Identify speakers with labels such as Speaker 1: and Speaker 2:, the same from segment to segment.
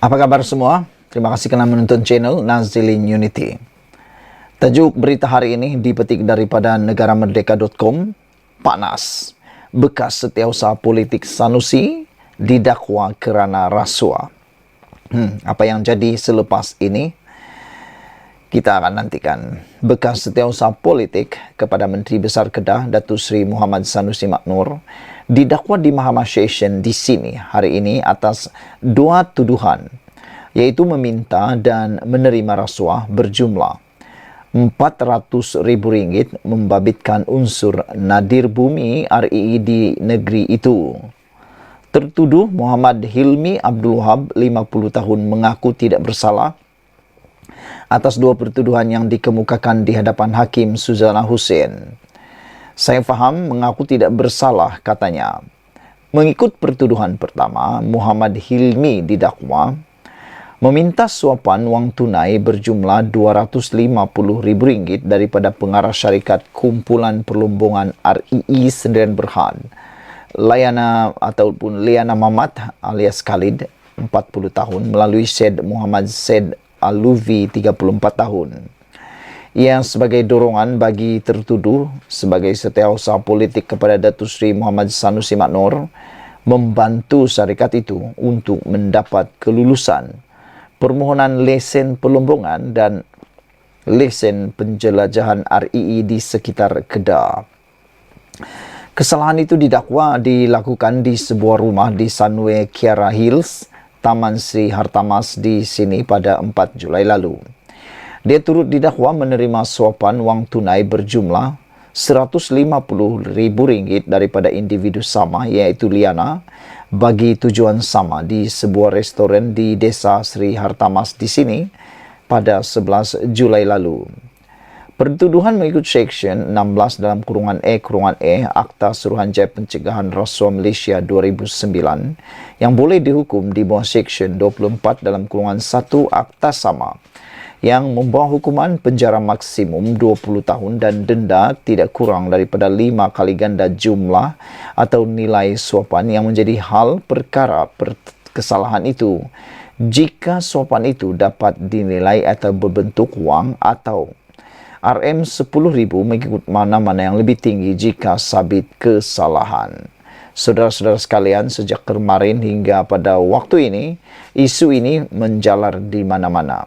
Speaker 1: Apa kabar semua? Terima kasih karena menonton channel Nazilin Unity. Tajuk berita hari ini dipetik daripada negaramerdeka.com. Panas. Bekas setiausaha politik Sanusi didakwa kerana rasuah. Apa yang jadi selepas ini? Kita akan nantikan. Bekas setiausaha politik kepada Menteri Besar Kedah Datuk Seri Muhammad Sanusi Maknur didakwa di Mahkamah Session di sini hari ini atas dua tuduhan, iaitu meminta dan menerima rasuah berjumlah RM400,000 membabitkan unsur nadir bumi RII di negeri itu. Tertuduh Muhammad Hilmi Abdul Wahab, 50 tahun, mengaku tidak bersalah atas dua pertuduhan yang dikemukakan di hadapan Hakim Suzana Hussein. Saya faham mengaku tidak bersalah, katanya. Mengikut pertuduhan pertama, Muhammad Hilmi didakwa meminta suapan wang tunai berjumlah RM250,000 daripada pengarah syarikat Kumpulan Perlombongan RII Sdn Berhad, Liana Mamat alias Khalid, 40 tahun, melalui Syed Muhammad Syed Aluvi, 34 tahun. Ia sebagai dorongan bagi tertuduh sebagai setiausaha politik kepada Datuk Seri Muhammad Sanusi Maknur membantu syarikat itu untuk mendapat kelulusan permohonan lesen perlombongan dan lesen penjelajahan RII di sekitar Kedah. Kesalahan itu didakwa dilakukan di sebuah rumah di Sunway Kiara Hills, Taman Sri Hartamas di sini pada 4 Julai lalu. Dia turut didakwa menerima suapan wang tunai berjumlah RM150,000 daripada individu sama, iaitu Liana, bagi tujuan sama di sebuah restoran di Desa Sri Hartamas di sini pada 11 Julai lalu. Pertuduhan mengikut Seksyen 16 dalam kurungan E Akta Suruhanjaya Pencegahan Rasuah Malaysia 2009 yang boleh dihukum di bawah Seksyen 24 dalam kurungan 1 Akta sama, yang membawa hukuman penjara maksimum 20 tahun dan denda tidak kurang daripada 5 kali ganda jumlah atau nilai suapan yang menjadi hal perkara kesalahan itu, jika suapan itu dapat dinilai atau berbentuk wang atau RM10,000 mengikut mana-mana yang lebih tinggi jika sabit kesalahan. Saudara-saudara sekalian, sejak kemarin hingga pada waktu ini, isu ini menjalar di mana-mana.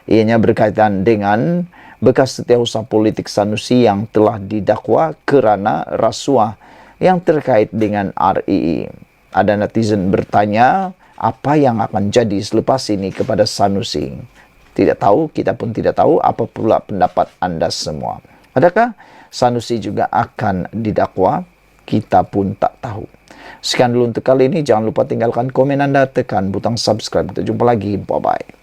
Speaker 1: Ianya berkaitan dengan bekas setiausaha politik Sanusi yang telah didakwa kerana rasuah yang terkait dengan RII. Ada netizen bertanya, apa yang akan jadi selepas ini kepada Sanusi? Tidak tahu, kita pun tidak tahu. Apa pula pendapat anda semua? Adakah Sanusi juga akan didakwa? Kita pun tak tahu. Sekian dulu untuk kali ini. Jangan lupa tinggalkan komen anda, tekan butang subscribe. Kita jumpa lagi. Bye-bye.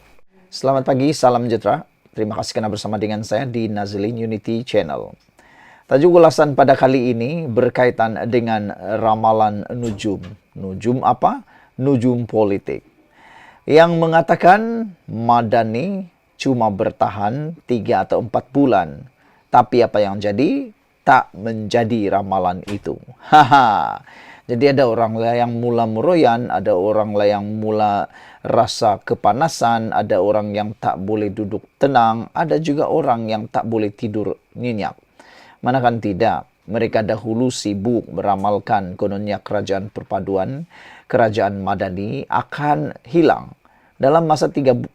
Speaker 1: Selamat pagi, salam sejahtera. Terima kasih kerana bersama dengan saya di Nazilin Unity Channel. Tajuk ulasan pada kali ini berkaitan dengan ramalan nujum. Nujum apa? Nujum politik. Yang mengatakan Madani cuma bertahan 3 atau 4 bulan. Tapi apa yang jadi? Tak menjadi ramalan itu. Jadi ada orang yang mula meroyan, ada orang yang mula rasa kepanasan, ada orang yang tak boleh duduk tenang, ada juga orang yang tak boleh tidur nyenyak. Manakan tidak, mereka dahulu sibuk meramalkan kononnya kerajaan perpaduan, kerajaan Madani akan hilang dalam masa 3-4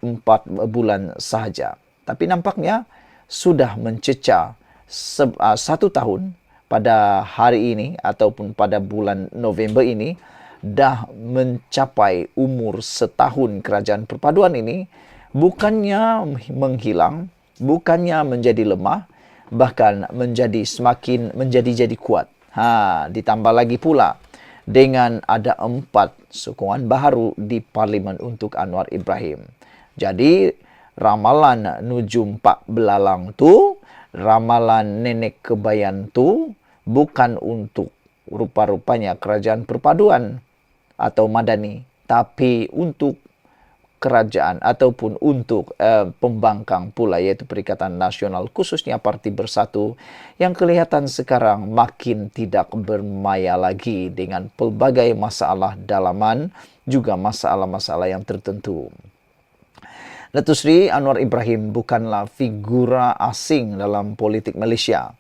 Speaker 1: bulan sahaja. Tapi nampaknya sudah mencecah 1 tahun pada hari ini ataupun pada bulan November ini, dah mencapai umur setahun kerajaan perpaduan ini, bukannya menghilang, bukannya menjadi lemah, bahkan menjadi jadi kuat. Ditambah lagi pula dengan ada 4 sokongan baru di Parlimen untuk Anwar Ibrahim. Jadi ramalan nujum Pak Belalang tu, ramalan nenek kebayan tu bukan untuk rupa-rupanya kerajaan perpaduan atau Madani, tapi untuk kerajaan ataupun untuk pembangkang pula, iaitu Perikatan Nasional, khususnya Parti Bersatu, yang kelihatan sekarang makin tidak bermaya lagi dengan pelbagai masalah dalaman, juga masalah-masalah yang tertentu. Datuk Seri Anwar Ibrahim bukanlah figura asing dalam politik Malaysia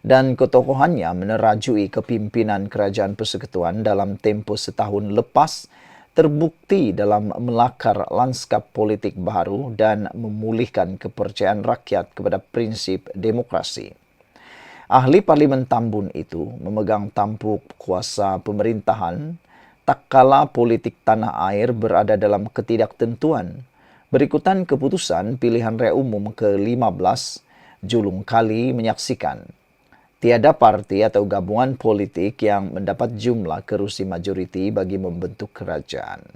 Speaker 1: dan ketokohannya menerajui kepimpinan Kerajaan Persekutuan dalam tempoh setahun lepas terbukti dalam melakar lanskap politik baru dan memulihkan kepercayaan rakyat kepada prinsip demokrasi. Ahli Parlimen Tambun itu memegang tampuk kuasa pemerintahan tak kala politik tanah air berada dalam ketidaktentuan berikutan keputusan pilihan raya umum ke-15 julung kali menyaksikan tiada parti atau gabungan politik yang mendapat jumlah kerusi majoriti bagi membentuk kerajaan.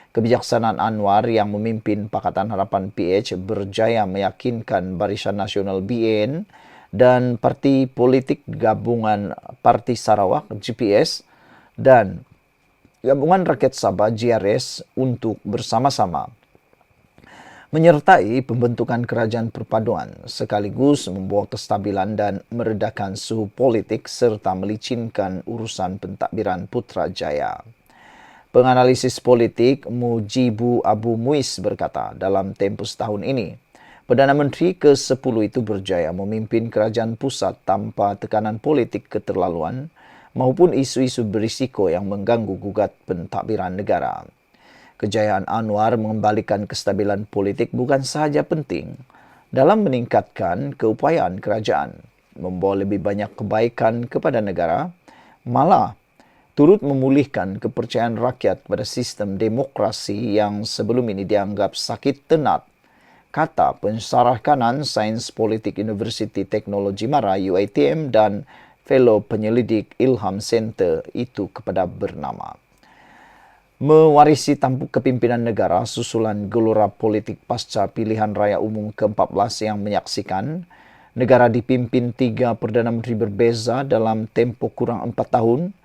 Speaker 1: Kebijaksanaan Anwar yang memimpin Pakatan Harapan PH berjaya meyakinkan Barisan Nasional BN dan Parti Politik Gabungan Parti Sarawak GPS dan Gabungan Rakyat Sabah GRS untuk bersama-sama menyertai pembentukan kerajaan perpaduan sekaligus membawa kestabilan dan meredakan suhu politik serta melicinkan urusan pentadbiran Putrajaya. Penganalisis politik Mujibu Abu Muiz berkata dalam tempoh setahun ini, Perdana Menteri ke-10 itu berjaya memimpin kerajaan pusat tanpa tekanan politik keterlaluan maupun isu-isu berisiko yang mengganggu gugat pentadbiran negara. Kejayaan Anwar mengembalikan kestabilan politik bukan sahaja penting dalam meningkatkan keupayaan kerajaan, membawa lebih banyak kebaikan kepada negara, malah turut memulihkan kepercayaan rakyat pada sistem demokrasi yang sebelum ini dianggap sakit tenat, kata Pensarah Kanan Sains Politik Universiti Teknologi Mara UiTM dan fellow penyelidik Ilham Center itu kepada bernama. Mewarisi tampuk kepimpinan negara susulan gelora politik pasca pilihan raya umum ke-14 yang menyaksikan negara dipimpin 3 Perdana Menteri berbeza dalam tempoh kurang 4 tahun,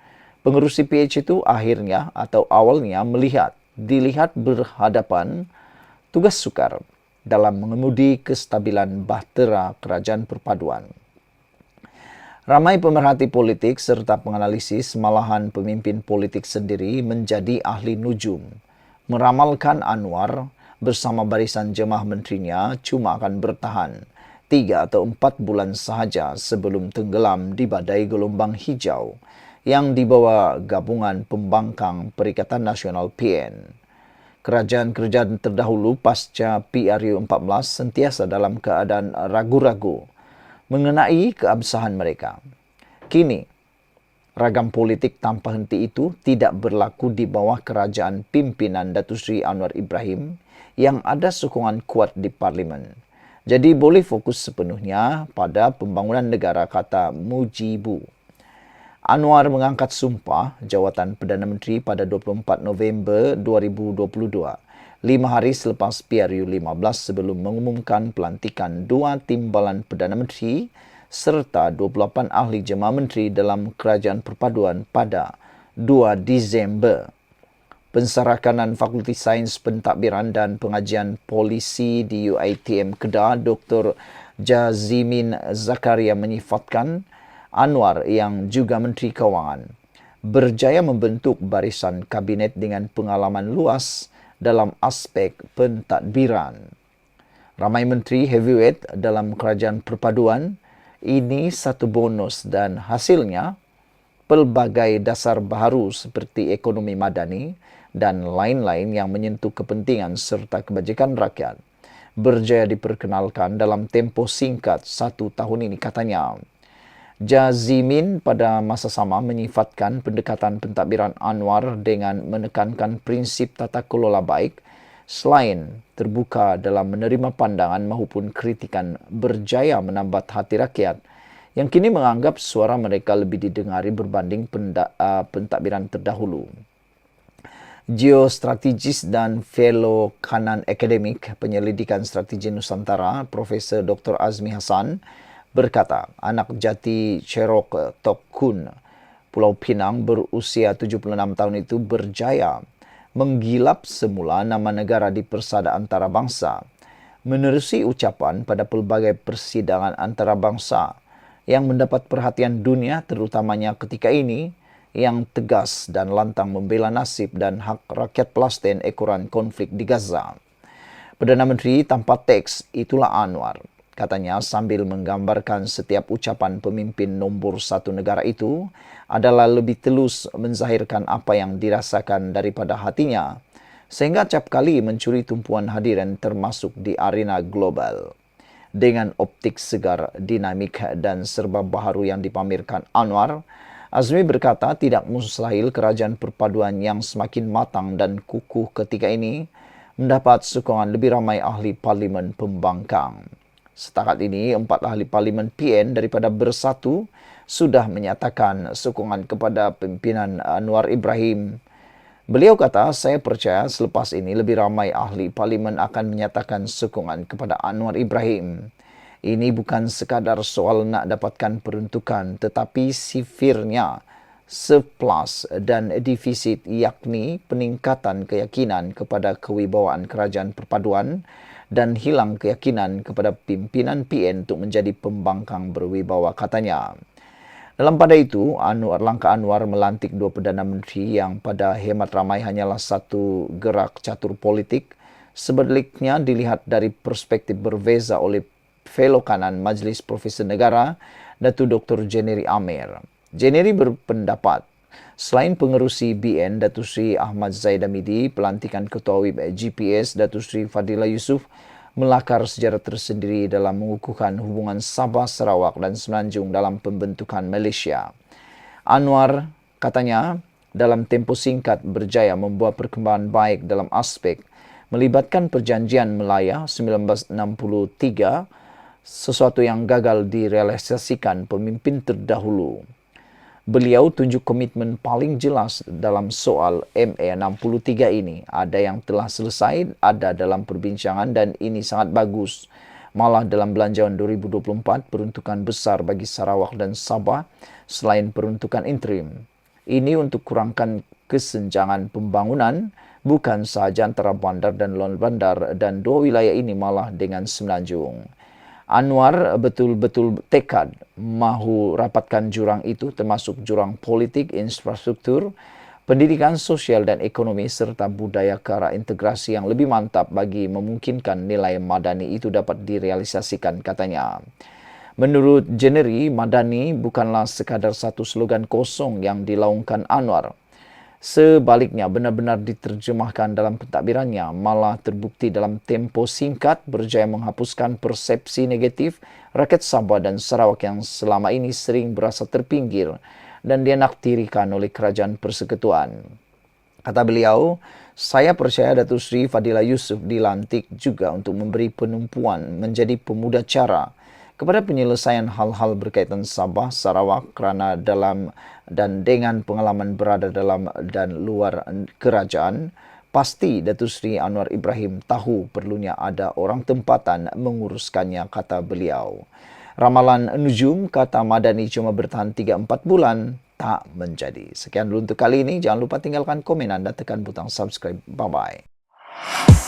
Speaker 1: pengerusi PH itu akhirnya atau awalnya dilihat berhadapan tugas sukar dalam mengemudi kestabilan bahtera kerajaan perpaduan. Ramai pemerhati politik serta penganalisis malahan pemimpin politik sendiri menjadi ahli nujum. Meramalkan Anwar bersama barisan jemaah menterinya cuma akan bertahan 3 atau 4 bulan sahaja sebelum tenggelam di badai gelombang hijau yang dibawa gabungan pembangkang Perikatan Nasional PN. Kerajaan-kerajaan terdahulu pasca PRU 14 sentiasa dalam keadaan ragu-ragu mengenai keabsahan mereka. Kini, ragam politik tanpa henti itu tidak berlaku di bawah kerajaan pimpinan Datuk Seri Anwar Ibrahim yang ada sokongan kuat di Parlimen. Jadi boleh fokus sepenuhnya pada pembangunan negara, kata Mujibu. Anwar mengangkat sumpah jawatan Perdana Menteri pada 24 November 2022. 5 hari selepas PRU 15 sebelum mengumumkan pelantikan 2 timbalan Perdana Menteri serta 28 ahli jemaah menteri dalam kerajaan perpaduan pada 2 Disember. Pensarah Kanan Fakulti Sains Pentadbiran dan Pengajian Polisi di UiTM Kedah, Dr. Jazimin Zakaria menyifatkan Anwar yang juga Menteri Kewangan berjaya membentuk barisan kabinet dengan pengalaman luas dalam aspek pentadbiran. Ramai menteri heavyweight dalam kerajaan perpaduan, ini satu bonus dan hasilnya pelbagai dasar baharu seperti ekonomi madani dan lain-lain yang menyentuh kepentingan serta kebajikan rakyat berjaya diperkenalkan dalam tempoh singkat 1 tahun ini, katanya. Jazimin pada masa sama menyifatkan pendekatan pentadbiran Anwar dengan menekankan prinsip tata kelola baik selain terbuka dalam menerima pandangan maupun kritikan, berjaya menambat hati rakyat yang kini menganggap suara mereka lebih didengari berbanding pentadbiran terdahulu. Geostrategis dan fellow Kanan Akademik Penyelidikan Strategi Nusantara, Profesor Dr. Azmi Hassan, berkata, anak jati Cherok Tok Kun, Pulau Pinang berusia 76 tahun itu berjaya menggilap semula nama negara di persada antarabangsa, menerusi ucapan pada pelbagai persidangan antarabangsa yang mendapat perhatian dunia terutamanya ketika ini, yang tegas dan lantang membela nasib dan hak rakyat Palestin ekoran konflik di Gaza. Perdana Menteri tanpa teks, itulah Anwar. Katanya sambil menggambarkan setiap ucapan pemimpin nombor satu negara itu adalah lebih telus menzahirkan apa yang dirasakan daripada hatinya, sehingga acap kali mencuri tumpuan hadirin termasuk di arena global. Dengan optik segar, dinamik dan serba baharu yang dipamerkan Anwar, Azmi berkata tidak mustahil kerajaan perpaduan yang semakin matang dan kukuh ketika ini mendapat sokongan lebih ramai ahli parlimen pembangkang. Setakat ini, 4 ahli parlimen PN daripada Bersatu sudah menyatakan sokongan kepada pimpinan Anwar Ibrahim. Beliau kata, saya percaya selepas ini lebih ramai ahli parlimen akan menyatakan sokongan kepada Anwar Ibrahim. Ini bukan sekadar soal nak dapatkan peruntukan, tetapi sifirnya surplus dan defisit, yakni peningkatan keyakinan kepada kewibawaan kerajaan perpaduan dan hilang keyakinan kepada pimpinan PN untuk menjadi pembangkang berwibawa, katanya. Dalam pada itu, langkah Anwar melantik 2 Perdana Menteri yang pada hemat ramai hanyalah satu gerak catur politik, sebaliknya dilihat dari perspektif berbeza oleh fellow kanan Majlis Profesor Negara, Datuk Dr. Jennery Amir. Jennery berpendapat, selain pengerusi BN Datuk Seri Ahmad Zaid Hamidi, pelantikan Ketua Whip GPS Datuk Seri Fadilah Yusof melakar sejarah tersendiri dalam mengukuhkan hubungan Sabah, Sarawak dan Semenanjung dalam pembentukan Malaysia. Anwar, katanya, dalam tempoh singkat berjaya membuat perkembangan baik dalam aspek melibatkan Perjanjian Melaya 1963, sesuatu yang gagal direalisasikan pemimpin terdahulu. Beliau tunjuk komitmen paling jelas dalam soal MA63 ini. Ada yang telah selesai, ada dalam perbincangan dan ini sangat bagus. Malah dalam belanjawan 2024, peruntukan besar bagi Sarawak dan Sabah selain peruntukan interim. Ini untuk kurangkan kesenjangan pembangunan, bukan sahaja antara bandar dan luar bandar, dan 2 wilayah ini malah dengan Semenanjung. Anwar betul-betul tekad mahu rapatkan jurang itu, termasuk jurang politik, infrastruktur, pendidikan, sosial dan ekonomi serta budaya ke arah integrasi yang lebih mantap bagi memungkinkan nilai madani itu dapat direalisasikan, katanya. Menurut Jennery, madani bukanlah sekadar satu slogan kosong yang dilaungkan Anwar. Sebaliknya, benar-benar diterjemahkan dalam pentadbirannya, malah terbukti dalam tempoh singkat berjaya menghapuskan persepsi negatif rakyat Sabah dan Sarawak yang selama ini sering berasa terpinggir dan dianaktirikan oleh kerajaan persekutuan. Kata beliau, saya percaya Datuk Seri Fadilah Yusof dilantik juga untuk memberi penumpuan menjadi pemuda cara kepada penyelesaian hal-hal berkaitan Sabah, Sarawak kerana dalam dan dengan pengalaman berada dalam dan luar kerajaan, pasti Datuk Seri Anwar Ibrahim tahu perlunya ada orang tempatan menguruskannya, kata beliau. Ramalan Nujum kata Madani cuma bertahan 3-4 bulan, tak menjadi. Sekian dulu untuk kali ini. Jangan lupa tinggalkan komen anda, tekan butang subscribe. Bye-bye.